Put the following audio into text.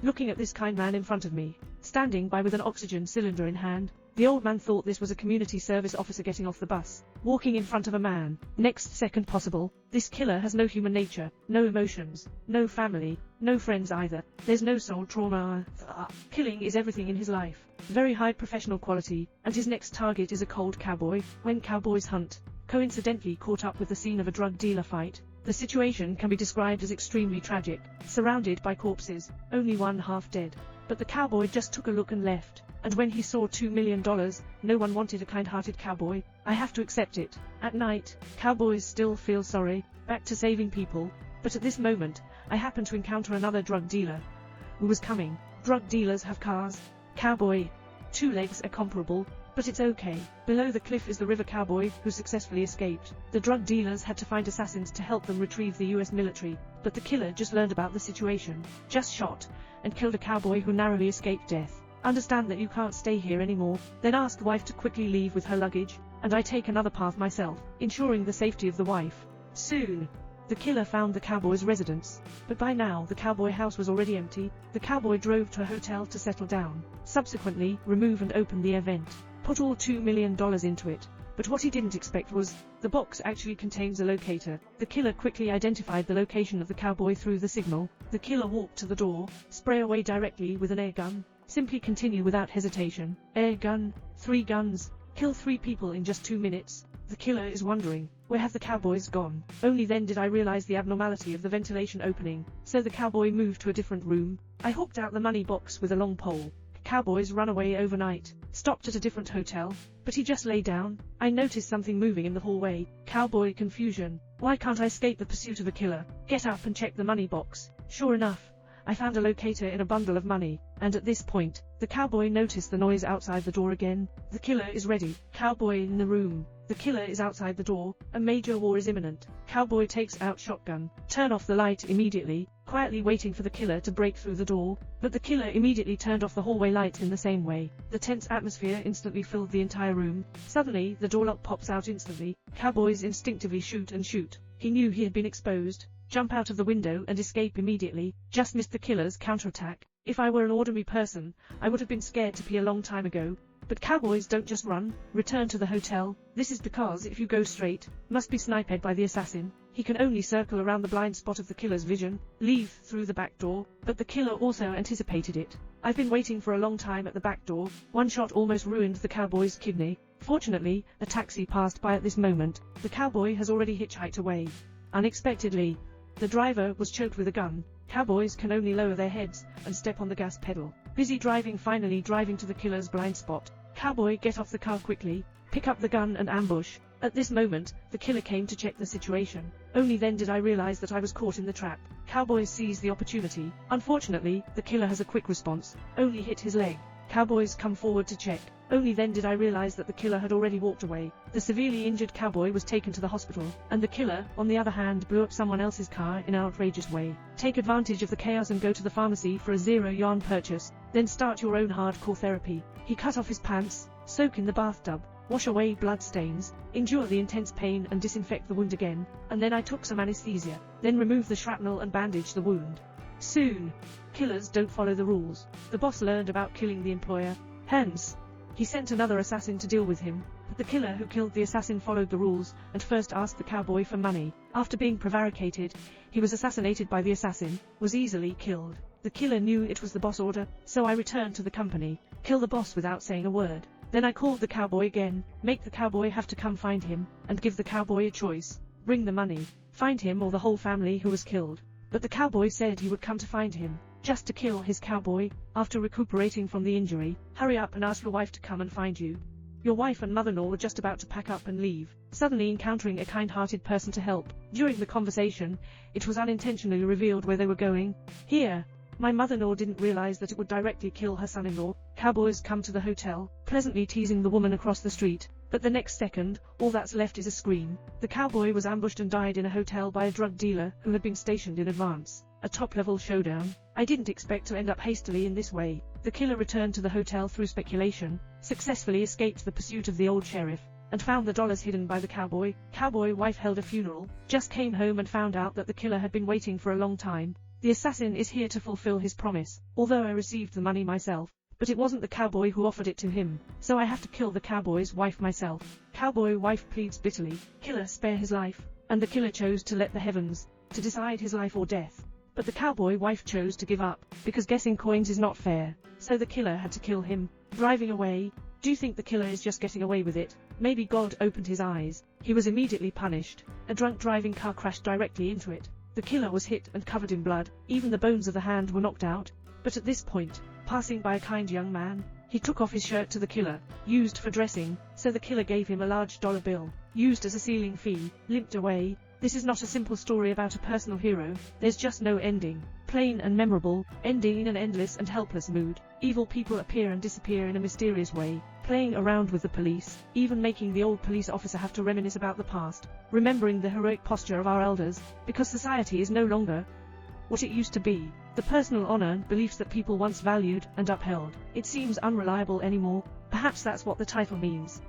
looking at this kind man in front of me, standing by with an oxygen cylinder in hand. The old man thought this was a community service officer getting off the bus, walking in front of a man. Next second possible, this killer has no human nature, no emotions, no family, no friends either. There's no soul trauma. Killing is everything in his life. Very high professional quality, and his next target is a cold cowboy. When cowboys hunt, coincidentally caught up with the scene of a drug dealer fight. The situation can be described as extremely tragic, surrounded by corpses, only one half dead. But the cowboy just took a look and left. And when he saw $2 million, no one wanted a kind-hearted cowboy. I have to accept it. At night, cowboys still feel sorry, back to saving people. But at this moment, I happen to encounter another drug dealer who was coming. Drug dealers have cars. Cowboy, 2 legs are comparable, but it's okay. Below the cliff is the river cowboy, who successfully escaped. The drug dealers had to find assassins to help them retrieve the US military, but the killer just learned about the situation, just shot, and killed a cowboy who narrowly escaped death. Understand that you can't stay here anymore, then ask the wife to quickly leave with her luggage, and I take another path myself, ensuring the safety of the wife. Soon, the killer found the cowboy's residence, but by now the cowboy house was already empty. The cowboy drove to a hotel to settle down, subsequently remove and open the event, put all $2 million into it. But what he didn't expect was, the box actually contains a locator. The killer quickly identified the location of the cowboy through the signal. The killer walked to the door, spray away directly with an air gun. Simply continue without hesitation. Air gun, 3 guns, kill 3 people in just 2 minutes. The killer is wondering, where have the cowboys gone? Only then did I realize the abnormality of the ventilation opening, so the cowboy moved to a different room. I hooked out the money box with a long pole. Cowboys run away overnight, stopped at a different hotel, but he just lay down. I noticed something moving in the hallway. Cowboy confusion. Why can't I escape the pursuit of a killer? Get up and check the money box. Sure enough, I found a locator in a bundle of money, and at this point, the cowboy noticed the noise outside the door again. The killer is ready. Cowboy in the room. The killer is outside the door. A major war is imminent. Cowboy takes out shotgun. Turn off the light immediately, quietly waiting for the killer to break through the door. But the killer immediately turned off the hallway light in the same way. The tense atmosphere instantly filled the entire room. Suddenly, the door lock pops out instantly. Cowboys instinctively shoot and shoot. He knew he had been exposed. Jump out of the window and escape immediately. Just missed the killer's counterattack. If I were an ordinary person, I would have been scared to pee a long time ago. But cowboys don't just run. Return to the hotel. This is because if you go straight, must be sniped by the assassin. He can only circle around the blind spot of the killer's vision, leave through the back door, but the killer also anticipated it. I've been waiting for a long time at the back door. One shot almost ruined the cowboy's kidney. Fortunately, a taxi passed by at this moment. The cowboy has already hitchhiked away. Unexpectedly, the driver was choked with a gun. Cowboys can only lower their heads and step on the gas pedal. Busy driving, finally driving to the killer's blind spot. Cowboy get off the car quickly, pick up the gun and ambush. At this moment, the killer came to check the situation. Only then did I realize that I was caught in the trap. Cowboy seized the opportunity. Unfortunately, the killer has a quick response. Only hit his leg. Cowboys come forward to check. Only then did I realize that the killer had already walked away. The severely injured cowboy was taken to the hospital, and the killer, on the other hand, blew up someone else's car in an outrageous way. Take advantage of the chaos and go to the pharmacy for a zero-yuan purchase, then start your own hardcore therapy. He cut off his pants, soak in the bathtub, wash away blood stains, endure the intense pain and disinfect the wound again, and then I took some anesthesia, then remove the shrapnel and bandage the wound. Soon, killers don't follow the rules. The boss learned about killing the employer. Hence, he sent another assassin to deal with him, but the killer who killed the assassin followed the rules, and first asked the cowboy for money. After being prevaricated, he was assassinated by the assassin, was easily killed. The killer knew it was the boss order, so I returned to the company, kill the boss without saying a word. Then I called the cowboy again, make the cowboy have to come find him, and give the cowboy a choice. Bring the money, find him or the whole family who was killed. But the cowboy said he would come to find him, just to kill his cowboy. After recuperating from the injury, hurry up and ask your wife to come and find you. Your wife and mother-in-law were just about to pack up and leave, suddenly encountering a kind-hearted person to help. During the conversation, it was unintentionally revealed where they were going. Here, my mother-in-law didn't realize that it would directly kill her son-in-law. Cowboys come to the hotel, pleasantly teasing the woman across the street. But the next second, all that's left is a scream. The cowboy was ambushed and died in a hotel by a drug dealer who had been stationed in advance. A top-level showdown. I didn't expect to end up hastily in this way. The killer returned to the hotel through speculation, successfully escaped the pursuit of the old sheriff, and found the dollars hidden by the cowboy. Cowboy wife held a funeral, just came home and found out that the killer had been waiting for a long time. The assassin is here to fulfill his promise, although I received the money myself. But it wasn't the cowboy who offered it to him, so I have to kill the cowboy's wife myself. Cowboy wife pleads bitterly, killer spare his life, and the killer chose to let the heavens to decide his life or death. But the cowboy wife chose to give up, because guessing coins is not fair, so the killer had to kill him. Driving away, do you think the killer is just getting away with it? Maybe God opened his eyes. He was immediately punished. A drunk driving car crashed directly into it. The killer was hit and covered in blood, even the bones of the hand were knocked out. But at this point, passing by a kind young man, he took off his shirt to the killer, used for dressing, so the killer gave him a large dollar bill, used as a sealing fee, limped away. This is not a simple story about a personal hero, there's just no ending. Plain and memorable, ending in an endless and helpless mood. Evil people appear and disappear in a mysterious way, playing around with the police, even making the old police officer have to reminisce about the past, remembering the heroic posture of our elders, because society is no longer what it used to be. The personal honor and beliefs that people once valued and upheld, it seems unreliable anymore. Perhaps that's what the title means.